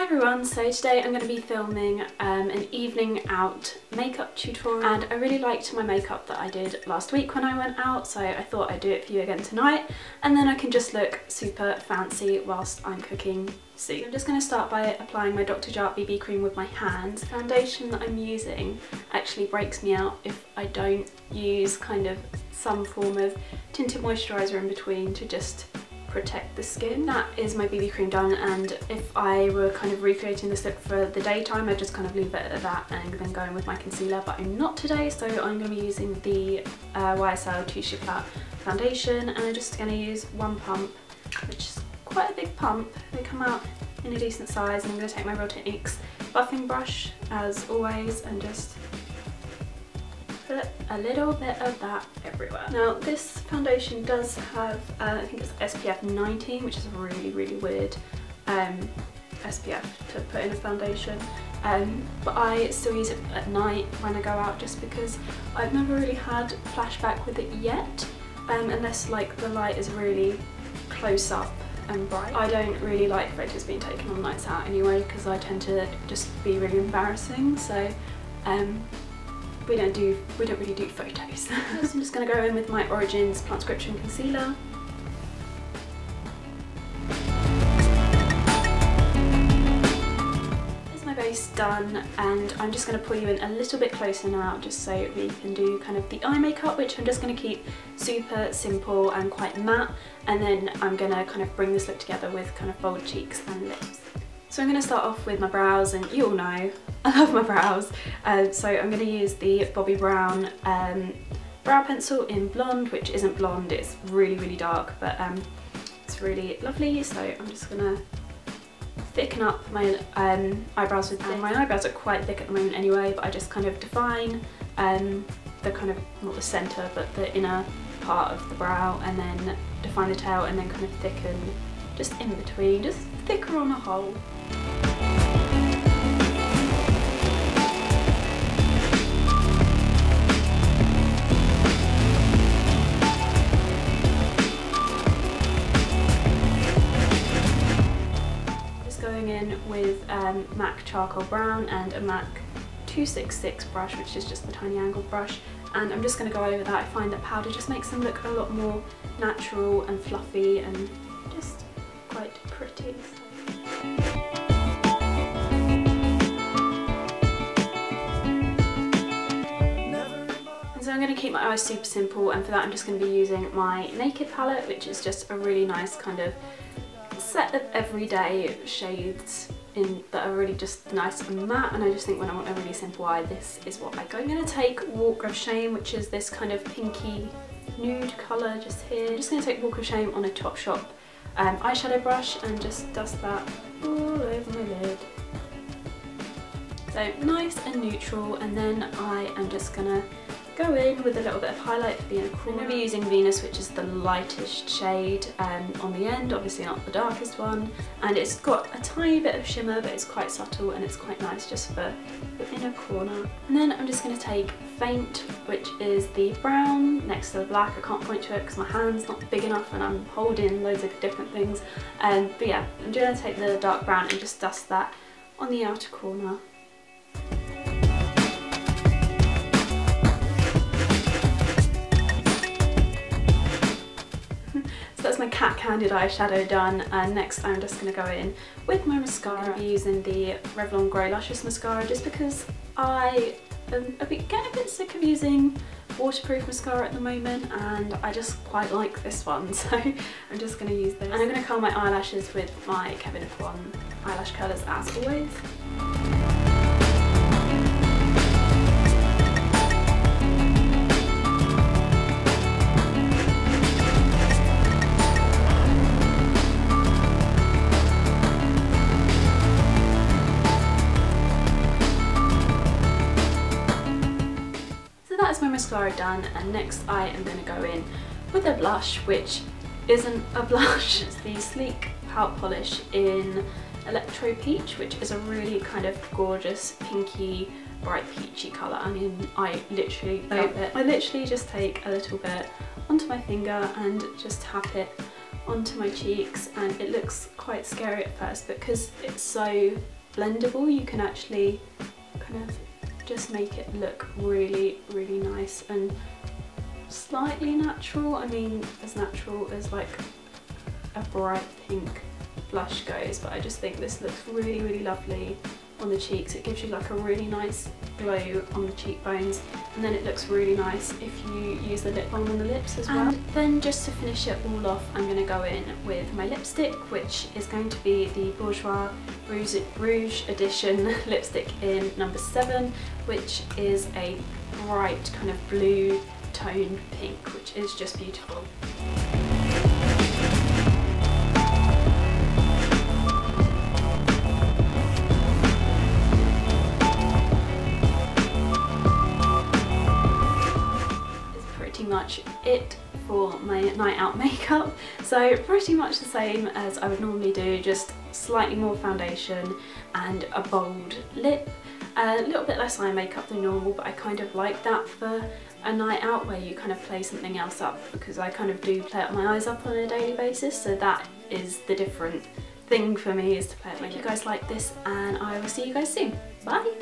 everyone, so today I'm going to be filming an evening out makeup tutorial, and I really liked my makeup that I did last week when I went out, so I thought I'd do it for you again tonight, and then I can just look super fancy whilst I'm cooking soup. So I'm just going to start by applying my Dr. Jart BB Cream with my hands. The foundation that I'm using actually breaks me out if I don't use kind of some form of tinted moisturiser in between to just protect the skin. That is my BB cream done, and if I were kind of recreating this look for the daytime, I'd just kind of leave it at that and then go in with my concealer, but I'm not today, so I'm going to be using the YSL Touche Eclat Foundation, and I'm just going to use one pump, which is quite a big pump. They come out in a decent size, and I'm going to take my Real Techniques buffing brush as always and just put a little bit of that everywhere. Now this foundation does have, I think it's SPF 19, which is a really weird SPF to put in a foundation, but I still use it at night when I go out just because I've never really had flashback with it yet, unless like the light is really close up and bright. I don't really like photos being taken on nights out anyway because I tend to just be really embarrassing, so we don't really do photos. So I'm just going to go in with my Origins Plantscription concealer. Here's my base done, and I'm just going to pull you in a little bit closer now just so we can do kind of the eye makeup, which I'm just going to keep super simple and quite matte, and then I'm going to kind of bring this look together with kind of bold cheeks and lips. So I'm going to start off with my brows, and you all know I love my brows, so I'm going to use the Bobbi Brown brow pencil in blonde, which isn't blonde, it's really dark, but it's really lovely. So I'm just going to thicken up my eyebrows with this. My eyebrows are quite thick at the moment anyway, but I just kind of define the kind of, not the centre, but the inner part of the brow, and then define the tail, and then kind of thicken just in between, just thicker on a whole. Just going in with MAC Charcoal Brown and a MAC 266 brush, which is just the tiny angled brush, and I'm just going to go over that. I find that powder just makes them look a lot more natural and fluffy and just quite pretty. So I'm going to keep my eyes super simple, and for that I'm just going to be using my Naked palette, which is just a really nice kind of set of everyday shades that are really just nice and matte, and I just think when I want a really simple eye, this is what I go. I'm going to take Walk of Shame, which is this kind of pinky nude colour just here. I'm just going to take Walk of Shame on a Topshop eyeshadow brush and just dust that all over my lid. So nice and neutral, and then I am just going to go in with a little bit of highlight for the inner corner. I'm going to be using Venus, which is the lightest shade on the end, obviously not the darkest one, and it's got a tiny bit of shimmer, but it's quite subtle and it's quite nice just for the inner corner. And then I'm just going to take Faint, which is the brown next to the black. I can't point to it because my hand's not big enough and I'm holding loads of different things, but yeah, I'm going to take the dark brown and just dust that on the outer corner. That's my Cat Candid eyeshadow done, and next I'm just going to go in with my mascara. I'm going to be using the Revlon Grey Luscious mascara just because I am getting a bit sick of using waterproof mascara at the moment, and I just quite like this one, so I'm just going to use this. And I'm going to curl my eyelashes with my Kevyn Aucoin eyelash curlers as always. That's my mascara done, and next I am going to go in with a blush, which isn't a blush. It's the Sleek Pout Polish in Electro Peach, which is a really kind of gorgeous pinky bright peachy colour. I mean, I literally love it. I literally just take a little bit onto my finger and just tap it onto my cheeks, and it looks quite scary at first, but because it's so blendable you can actually kind of just make it look really, really nice and slightly natural. I mean, as natural as like a bright pink blush goes, but I just think this looks really, really lovely on the cheeks. It gives you like a really nice glow on the cheekbones, and then it looks really nice if you use the lip balm on the lips as well. And then just to finish it all off, I'm going to go in with my lipstick, which is going to be the Bourjois Rouge edition lipstick in number 7, which is a bright kind of blue toned pink, which is just beautiful. Much it for my night out makeup, so pretty much the same as I would normally do, just slightly more foundation and a bold lip, a little bit less eye makeup than normal, but I kind of like that for a night out where you kind of play something else up, because I kind of do play up my eyes up on a daily basis, so that is the different thing for me, is to play up my makeup. If you guys like this, and I will see you guys soon. Bye!